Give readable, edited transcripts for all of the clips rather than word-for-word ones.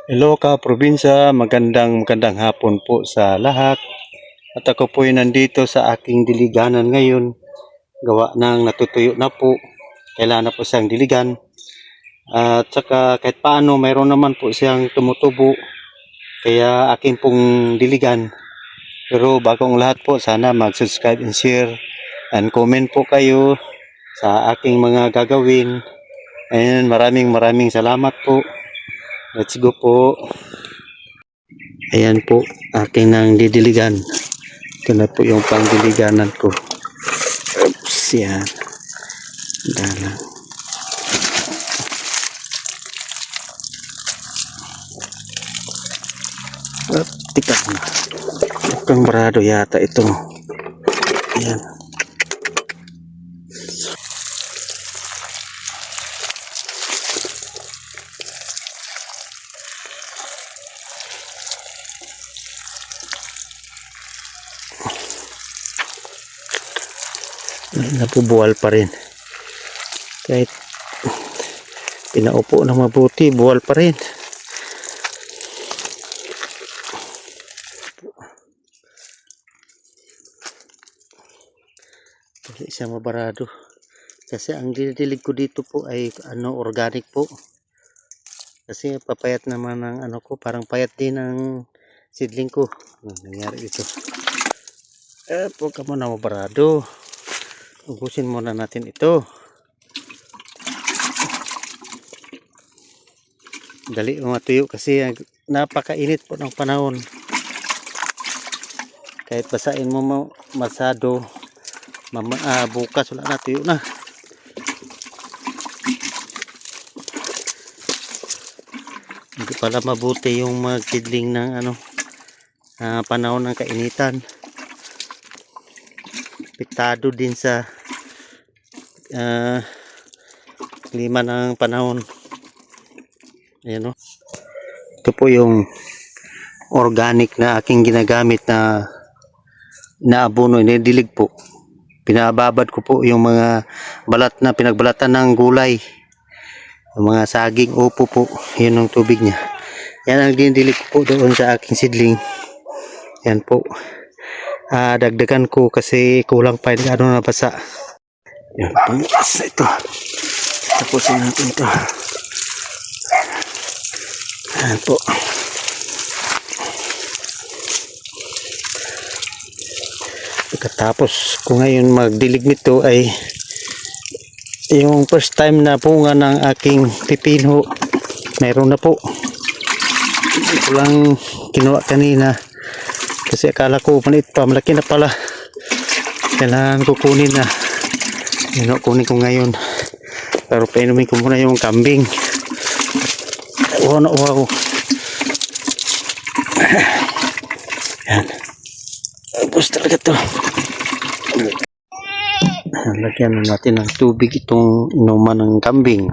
Hello ka probinsya, magandang hapon po sa lahat. At ako po ay nandito sa aking diliganan ngayon. Gawa ng natutuyo na po. Kailangan na po siyang diligan. At saka kahit paano mayroon naman po siyang tumutubo. Kaya aking pong diligan. Pero bagong lahat po, sana mag-subscribe and share. And comment po kayo sa aking mga gagawin. And maraming salamat po. Let's go po. Ayan po, aking nang didiligan. Ito na po yung pangdiliganan ko. Oops, yan. Dalang. Tikat na. Mukhang barado yata ito. Ayan. Napubuwal pa rin. Kahit pinaupo na mabuti, buwal pa rin. Kasi siya mabarado. Kasi ang dinidilig ko dito po ay organic po. Kasi papayat naman ng ko, parang payat din ang seedling ko. Nangyari ito. Huwag ka muna mabarado. Ubusin muna natin ito. Dali matuyo kasi napakainit po ng panahon. Kahit basain mo masado, bukas wala na, tuyo na. Hindi pala mabuti yung magsidling ng panahon ng kainitan. Apektado din sa klima ng panahon. Ayan o. Ito po yung organic na aking ginagamit na abono, inidilig po. Pinababad ko po yung mga balat na pinagbalatan ng gulay. Yung mga saging, upo po. Yun ang tubig niya. Yan ang dinidilig ko po doon sa aking seedling. Yan po. Dagdagan ko kasi kulang pa yung nabasa. Yan, pangitas na ito. Tapusin natin ito. Yan po. Pagkatapos ko ngayon magdilig nito ay yung first time na bunga ng aking pipino. Mayroon na po. Hindi ko lang kinuha kanina. Kasi akala ko maliit pa, malaki na pala. Kailangan ko kunin na. Yun, kunin ko ngayon. Pero painumin ko muna yung kambing. Wow. Yan. Tapos talaga to. Lagyan natin ng tubig itong inuman ng kambing.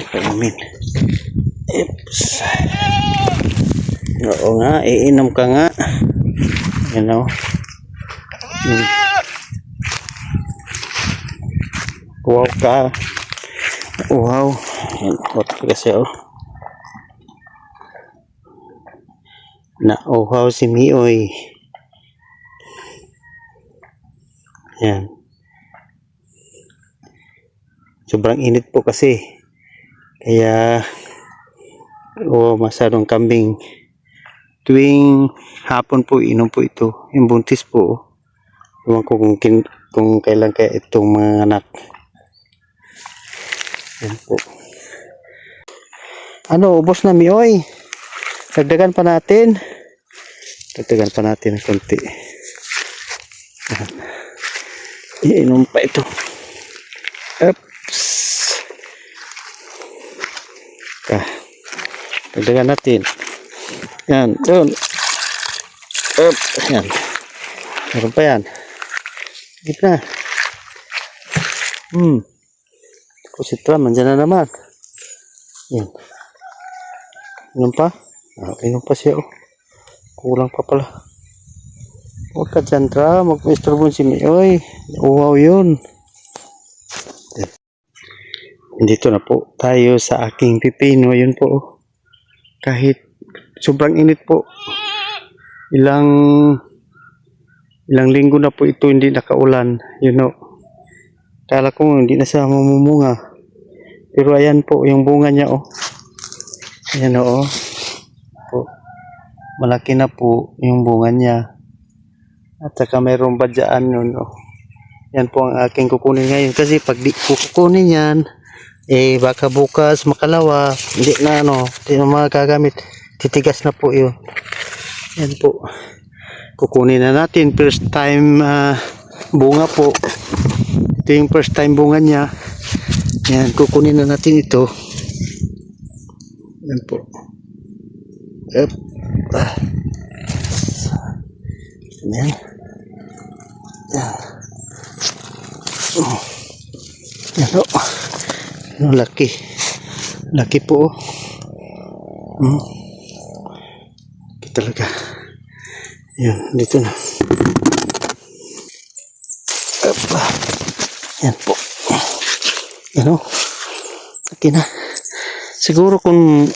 Painumin. Oops. Oo nga, iinom ka nga. Yan o. Wow ka. Wow. Yan, kasi o. Nauhaw si Mioy. Yan. Sobrang init po kasi. Kaya masadong kambing. Tuwing hapon po inom po ito. Yung buntis po. Ewan ko kung kailan kaya itong mga anak. Yan po. Ubos na Mioy. Dagdagan pa natin. Dagdagan pa natin ng konti. Iinom pa ito. Oops. Dagdagan natin. Yan. Doon. Yan. Meron pa yan. Hindi na. Kusitra. Mandyan na naman. Yan. Inom pa? Inom pa siya. Kulang pa pala. Huwag ka dyan, Tra. Mag-istorbo si Mioy. Uwaw yun. Dito na po tayo sa aking pipino. Yun po. Kahit sobrang init po. Ilang linggo na po ito hindi nakaulan. You know. Kala ko hindi na siya mamumunga. Pero ayan po yung bunga niya oh. Ayan oh. Po. Malaki na po yung bunga niya. At saka mayroong badyaan yun oh. Yan po ang aking kukunin ngayon. Kasi pag di ko kukunin yan, eh baka bukas makalawa. Hindi na ano, hindi na magagamit. Titigas na po yun. Yan po. Kukunin na natin. First time bunga po. Ito yung first time bunga niya. Yan, kukunin na natin ito. Yan po. Yep. Yan. Yan. Yan o. Ano, laki. Laki po o. Laki talaga. Yan, dito na. Yan po. Yan o. Laki na. Siguro kung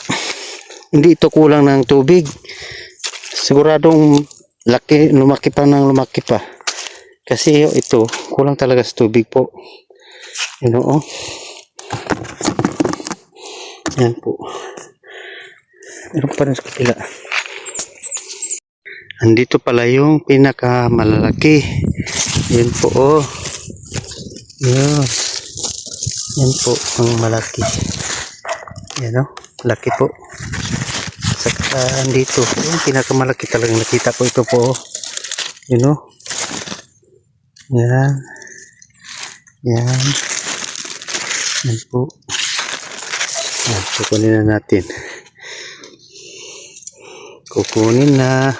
hindi ito kulang ng tubig, siguradong lumaki pa ng lumaki pa. Kasi ito, kulang talaga sa tubig po. Yan o. Yan po. Meron pa rin sa kapila. Andito pala yung pinakamalalaki. Yan po o. Yan. Yan po ang malaki. Yan o. Laki po. Saka andito. Yung pinakamalaki talagang nakita ko ito po. Yan o. Yan. Yan. Yan po. Yan. Kukunin na natin. Kukunin na.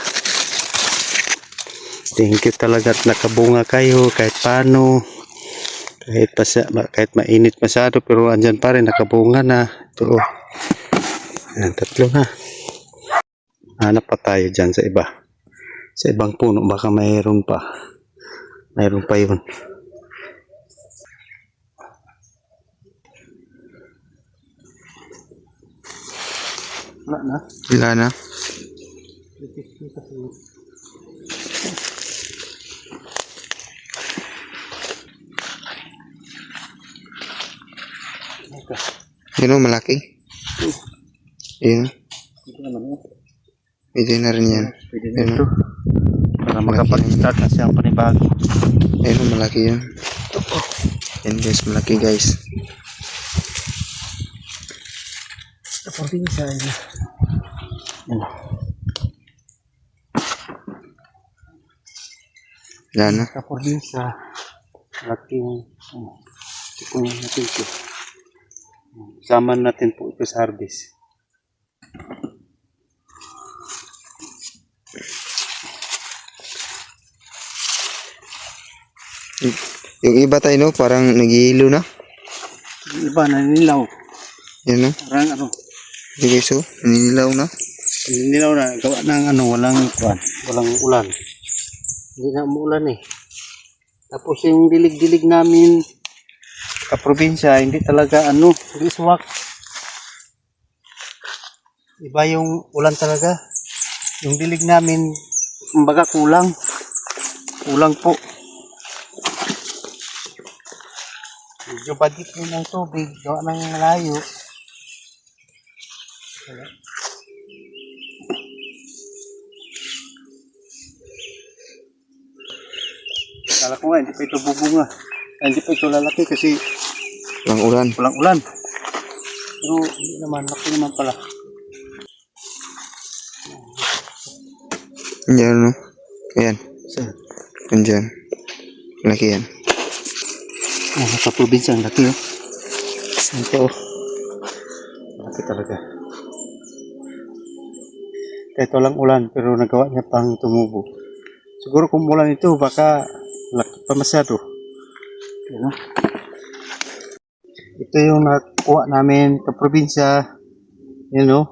Thank you talaga at nakabunga kayo kahit paano. Kahit mainit masyado pero andyan pa rin nakabunga na. Ito. Yan. Tatlo na. Hanap pa tayo dyan sa iba. Sa ibang puno baka mayroon pa. Mayroon pa yun. Wala na. Wala na. Yun o, malaki. Yun. Pwede na rin yan. Pwede na ito. Para makapag-start na siyang panibago. Ayun o, malaki yun. Yan guys, malaki guys. Kapag sa ina. Yan. Wala na. Kapag sa laking kukunin natin ito. Saman natin po ito sa harvest. Yung iba tayo no, parang nag-iilo na. Yung iba naninilaw. Yan no. Parang ano. Hindi guys o, naninilaw na. Naninilaw na. Gawa ng ano, walang ulan. Hindi na umuulan eh. Tapos yung dilig-dilig namin kaprobinsya, hindi talaga ano, hindi suwak. Iba yung ulan talaga. Yung dilig namin, kumbaga kulang. Kulang po. Medyo badit yun ng tubig, gawa ng malayo. Kala ko nga, hindi pa ito bubunga. Hindi pa ito lalaki kasi Walang ulan. walang ulan. Pero hindi naman, laki naman pala. Yan no. Ayan. Saan? Andyan. Malaki yan. Sa probinsya, ang laki oh. Ito oh. Laki talaga. Kahit walang ulan, pero nagawa niya pang tumubo. Siguro kung ulan ito, baka laki pa masyado. Yan oh. Ito yung nakuha namin sa probinsya. Yan oh.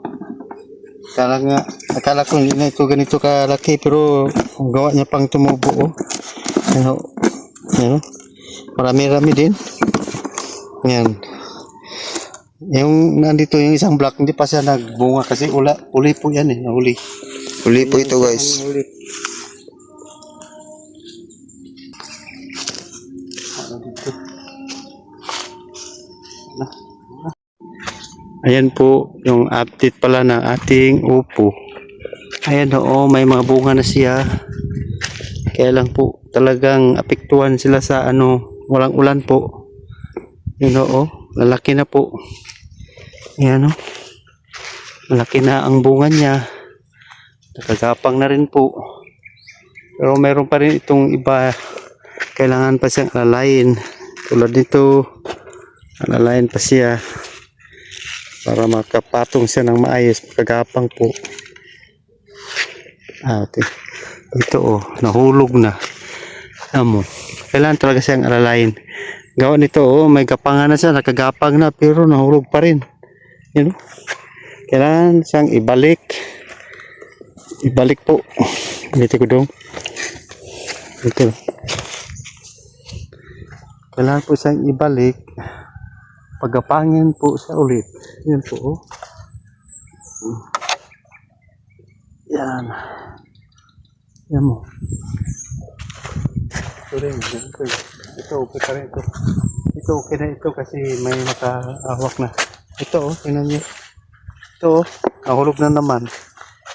Akala ko hindi na ito ganito kalaki, pero ang gawa niya pang tumubo, oh. Ano, ano, marami-rami din. Yan. Yung nandito yung isang block, hindi pa siya nagbunga kasi uli po yan eh, nahuli. Uli po ito guys. Huli. Ayan po yung update pala ng ating upo. Ayan, oo, may mga bunga na siya. Kaya lang po talagang apektuhan sila sa walang ulan po. Yun, oo, lalaki na po. Ayan, oh. Malaki na ang bunga niya. Nakagapang na rin po. Pero meron pa rin itong iba. Kailangan pa siyang alalayin. Tulad nito, alalayin pa siya para makapatong siya ng maayos, makagapang po. Ito, oh, nahulog na. Amo, kailangan talaga siyang alalayin. Gawa nito, oh, may gapangan na siya, nakagapang na, pero nahulog pa rin. Yun, oh. Kailangan siyang ibalik po. Dito ko dong. Ito. Kailangan po siyang ibalik. Pagapangin po siya ulit. Yan po, oh. Yan. Yan mo. Ito rin. Ito, okay pa rin ito. Ito, okay na ito kasi may nakahawak na. Ito, oh, tingnan niyo. Ito, oh, nahulog na naman.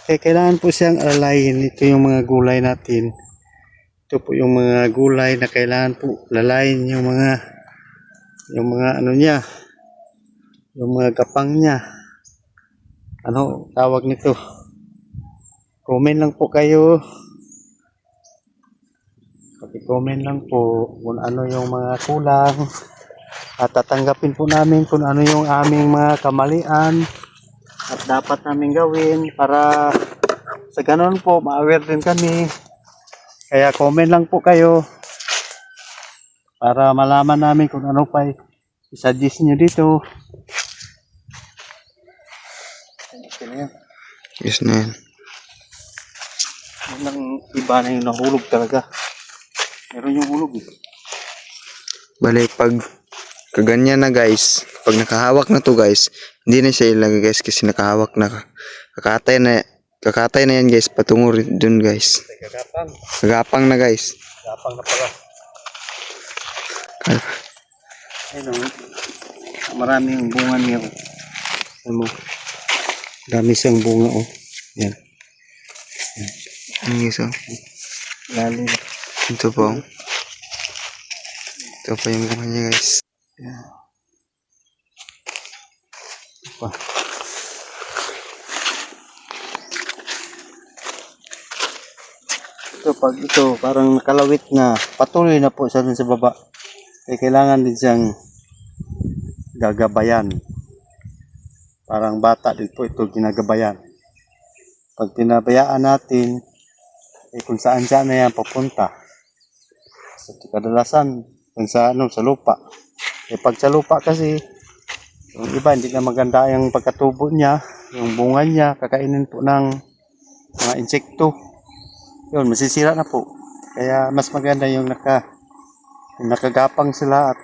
Kaya kailangan po siyang alalayin. Ito yung mga gulay natin. Ito po yung mga gulay na kailangan po lalayin yung mga ano niya, yung mga gapang niya. Ano tawag nito? Comment lang po kayo. Paki-comment lang po kung ano yung mga kulang. At tatanggapin po namin kung ano yung aming mga kamalian at dapat namin gawin para sa ganun po ma-aware din kami. Kaya comment lang po kayo para malaman namin kung ano pa i-suggest nyo dito. Okay na yan. Yes na yan. Yan lang iba na yung nahulog talaga. Meron yung hulog eh. Bale, pag kaganyan na guys, pag nakahawak na to guys, hindi na siya ilagay guys kasi nakahawak na. Kakatay na yan guys, patungo rin dun guys. Kagapang. Kagapang na guys. Kagapang na pala. Ayun o. Maraming bunga niya o. Ayan mo. Dami siyang bunga o. Yan. Ang isa. Lalim. Ito po. Ito pa yung bunga niya guys. Yan. Pa. Ito pag ito parang nakalawit na, patuloy na po siya dun sa baba. Kaya kailangan din siyang gagabayan. Parang bata din po ito ginagabayan. Pag pinabayaan natin, kung saan na yan papunta. So, kadalasan kung sa lupa. Pag sa lupa kasi, yung iba hindi na maganda yung pagkatubo niya, yung bunga niya, kakainin po ng mga insekto. Yun, masisira na po. Kaya mas maganda yung nakagapang sila at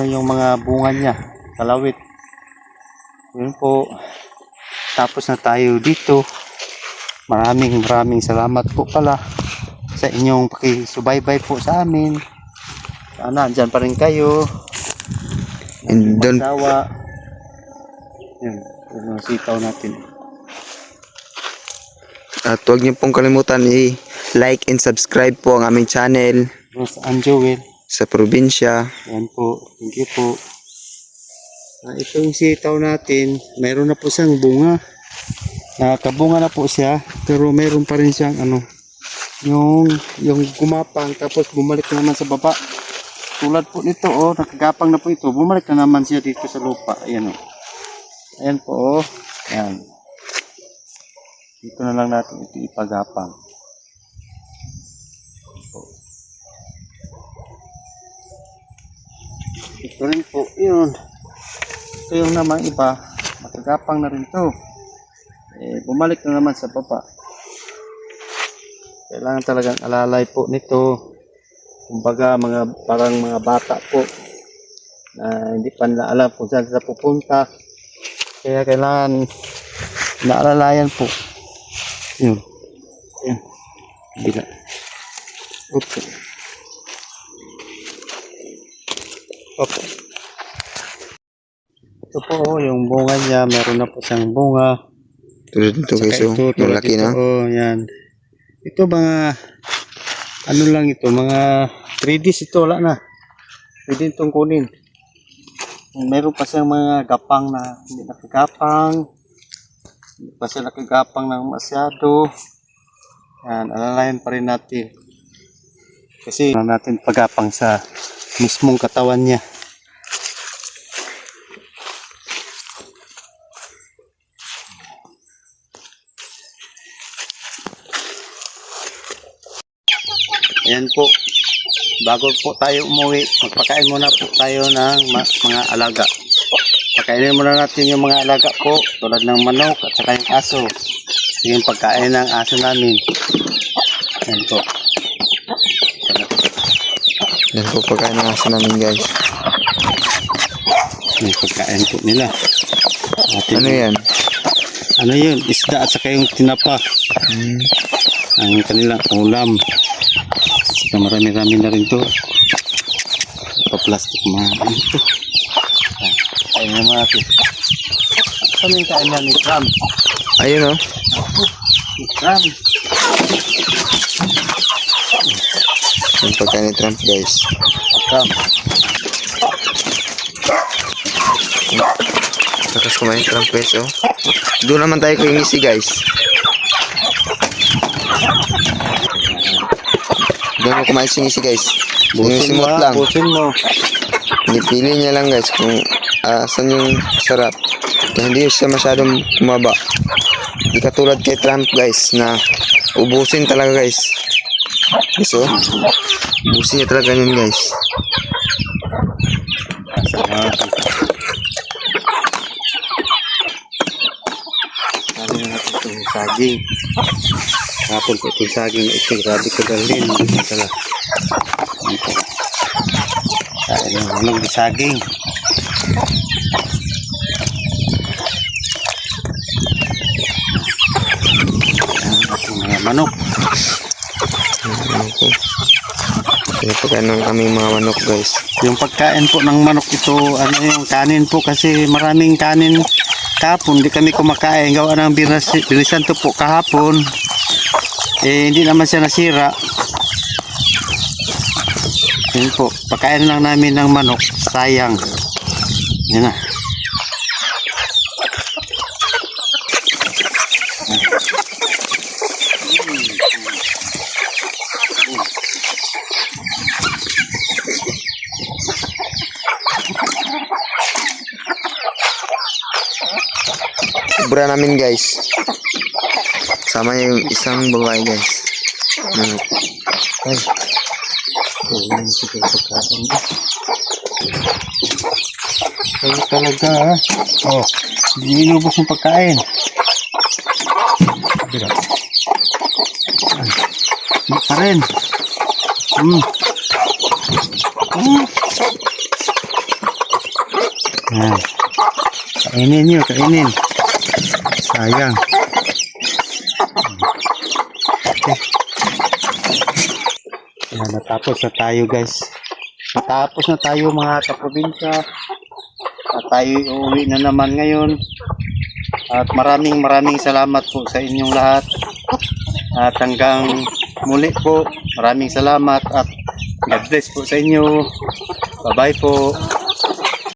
yung mga bunga niya, kalawit. Yun po. Tapos na tayo dito. Maraming salamat po pala sa inyong pakisubaybay po sa amin. Sana andyan pa rin kayo. And don't yun, yung sitaw natin. At huwag niyo pong kalimutan i-like and subscribe po ang aming channel Ross and Joel sa probinsya. yan po, thank you po. Ito yung sitaw natin, mayroon na po siyang bunga. Nakabunga na po siya, pero mayroon pa rin siyang yung gumapang tapos bumalik na naman sa baba. Tulad po nito, oh, nakagapang na po ito, bumalik na naman siya dito sa lupa. Ayan, oh. Ayan po, oh. Ayan. Dito na lang natin ito ipagapang. Ito rin po, yun. Ito yung namang iba, makagapang na rin to. bumalik na naman sa baba. Kailangan talagang alalay po nito. Kumbaga parang mga bata po na hindi pa nila alam kung saan sila pupunta. Kaya kailangan naalalayan po. Yun. Yun. Bila. Okay. Okay. Ito po yung bunga niya. Meron na po siyang bunga. Tulad nito guys, Saka ito, tulad malaki ito, na. oh, yan. Ito mga, ano lang ito, mga 3 days ito, wala na. Pwede itong kunin. Meron pa siyang mga gapang na hindi nakagapang. Hindi pa siya nakagapang ng masyado. Yan, alalayan pa rin natin. Kasi natin pagapang sa mismong katawan niya. Ayan po, bago po tayo umuwi, magpakain muna po tayo ng mga alaga. Pakainin muna natin yung mga alaga po, tulad ng manok at saka yung aso. Yung pagkain ng aso namin. Ayan po. Yan po pagkain ng aso namin guys. Yung pagkain po nila. Ano yan? Ano yun? Isda at saka yung tinapa. Ang kanilang ulam. So, marami-rami na rin to. Pa-plastic mga ito. Kain naman natin. Saan yung kain namin? Cram. Ayun oh. Cram. Yung pagkain ni Trump guys. Cram. Tapos kumain ni Trump guys oh. Doon naman tayo kay ngisi guys. Doon mo kumain si ngisi guys. Yung simot lang. Busin mo. Pinipili niya lang guys kung saan yung sarap. Kaya hindi siya masyadong kumaba. Hindi katulad kay Trump guys na ubusin talaga guys. So, ubusin niya talaga yun guys. Sabi na natin itong saging. Kapon po itong saging. Ito, grabe ko dalhin. Kain ng hulog di saging. Mga manok. Pinapakain ng aming mga manok guys. Yung pagkain po ng manok ito, ano yung kanin po kasi maraming kanin kahapon. Hindi kami kumakain. Gawa ng binisan to po kahapon. Hindi naman siya nasira. Yun po, pagkain lang namin ng manok. Sayang. Yan na. Sobra namin guys. Sama yung isang babae guys. Ay. Yan siguro pagkain. Kaya talaga ha. Oh, hindi inubos yung pagkain. Bira. Hindi pa rin. Yan. Kainin nyo, kainin. Sayang. Okay. Yan, natapos na tayo guys. Natapos na tayo mga kaprobinsya. At tayo uuwi na naman ngayon. At maraming salamat po sa inyong lahat. At hanggang muli po, maraming salamat at God bless po sa inyo. Bye bye po.